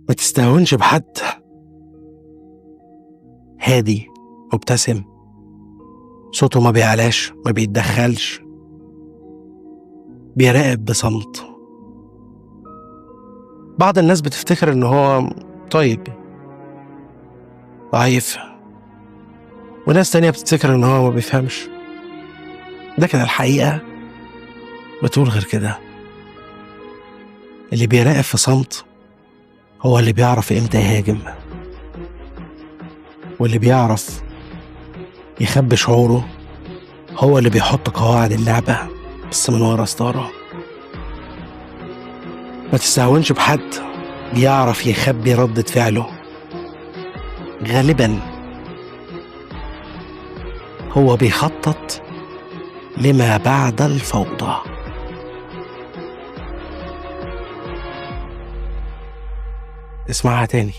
ما تستهونش بحد. هادي، مبتسم، صوته ما بيعلاش، ما بيتدخلش، بيراقب بصمت. بعض الناس بتفتكر ان هو طيب، ضعيف، وناس تانية بتفتكر ان هو ما بيفهمش، لكن الحقيقة بتقول غير كده. اللي بيراقب في صمت هو اللي بيعرف امتى يهاجم، واللي بيعرف يخبي شعوره هو اللي بيحط قواعد اللعبة بس من ورا ستارة. ما تستهونش بحد بيعرف يخبي ردة فعله، غالبا هو بيخطط لما بعد الفوضى. اسمعها تاني.